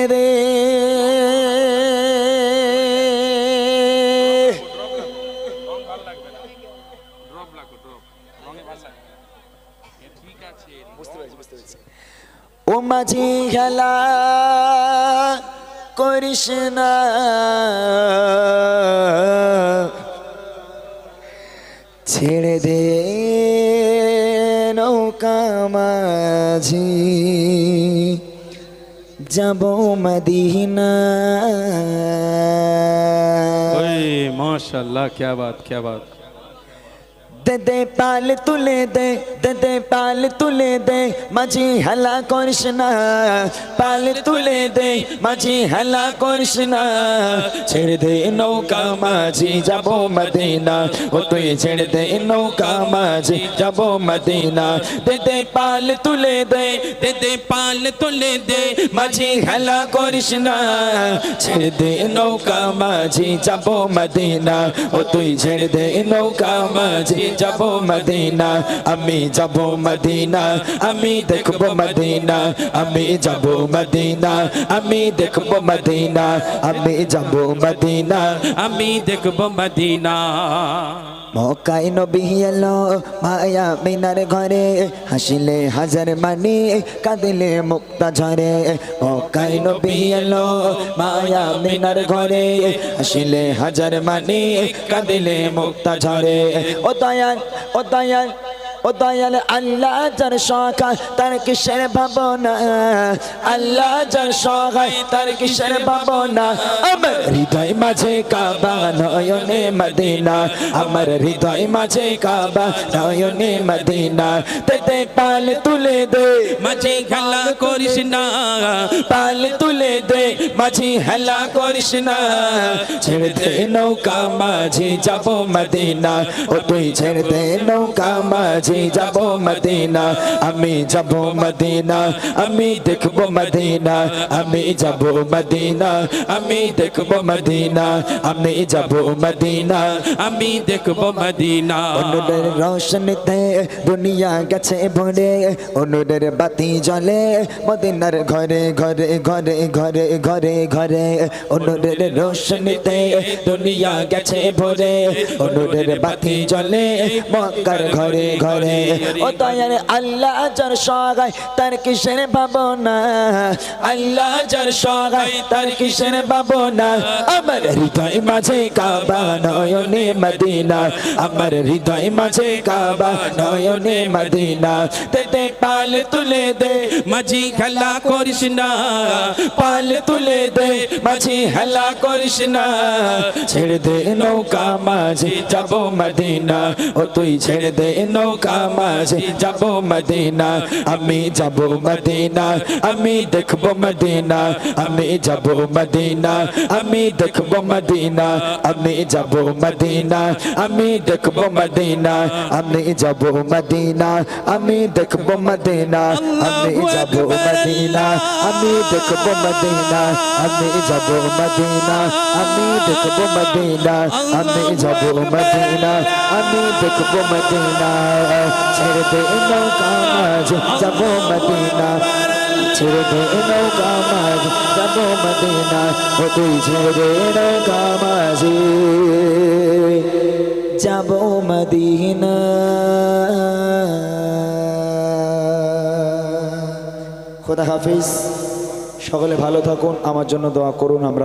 দে ও মাঝি খেলা করিস না ছেড়ে দে নৌকা মাঝি যাব মদিনা माशाल्लाह क्या बात दे दे पाल तुले दे दे पाल तुले दे माझी हला करिस ना पाल तुले दे माझी हला करिस ना ছেড়ে দে নৌকা মাঝি যাব মদিনা ও তুই ছেড়ে দে নৌকা মাঝি যাব মদিনা দে পাল তুলে দে পাল তুলে দে माझी हला करिस ना ছেড়ে দে নৌকা মাঝি যাব মদিনা ও তুই ছেড়ে দে নৌকা মাঝি যাব মদিনা আমি যাব মদিনা আমি দেখব মদিনা আমি যাব মদিনা আমি দেখব মদিনা আমি যাব মদিনা আমি দেখব মদিনা মক্কায় নবী এলো মায়া মিনার ঘরে হাসিলে হাজার মানি কাঁদিলে মুক্তা ঝরে মক্কায় নবী এলো মায়া মিনার ঘরে হাসিলে হাজার মানি কাঁদিলে মুক্তা ঝরে ও দয়াল ও দয়াল ও দয়াল আল্লাহ যার সখা তার কিসের ভাবনা আল্লাহ যার সখা তার কিসের ভাবনা আমার হৃদয় মাঝে কাবা নয়নে মদিনা আমার হৃদয় মাঝে কাবা নয়নে মদিনা তে পাল তুলে দে মাঝে খেলা করিস না পাল তুলে দে মাঝি হেলা করিস না ছেড়ে দে নৌকা মাঝি যাব মদিনা ও তুই ছেড়ে দে নৌকা মাঝি যাব মদিনা আমি যাব মদিনা আমি দেখব মদিনা আমি যাব মদিনা আমি দেখব মদিনা আমি যাব মদিনা আমি দেখব মদিনা অনুরের রোশনীতে দুনিয়া গেছে ভরে অনুরের বাতি জ্বলে মদিনার ঘরে ঘরে ঘরে ঘরে ঘরে ঘরে অনুরের রোশনীতে দুনিয়া গেছে ভরে অনুরের বাতি জ্বলে মক্কার ঘরে ঘরে ও দয়াল আল্লাহ যার সগায় তার কিসের ভাবনা আল্লাহ যার সগায় তার কিসের ভাবনা আমার হৃদয় মাঝে কাবা নয়নে মদিনা আমার হৃদয় মাঝে কাবা নয়নে মদিনা তে পাল তুলে দে মাঝি খেলা করিস না পাল তুলে দে মাঝি হেলা করিস না ছেড়ে দে নৌকা মাঝি যাব মদিনা ও তুই ছেড়ে দে নৌকা মাঝি যাব মদিনা আমি যাব মদিনা আমি দেখব মদিনা আমি যাব মদিনা আমি দেখব মদিনা আমি যাব মদিনা আমি দেখব মদিনা আমি যাব মদিনা আমি দেখব মদিনা আমি যাব মদিনা আমি দেখব মদিনা আমি যাব মদিনা আমি দেখব মদিনা আমি যাব মদিনা আমি দেখব মদিনা ছেড়ে দে নৌকা মাঝ যাব মদিনা ছেড়ে দে নৌকা মাঝ যাব মদিনা ও তুই ছেড়ে দে নৌকা মাঝে যাব মদিনা খোদা হাফিজ সকলে ভালো থাকুন আমার জন্য দোয়া করুন আমরা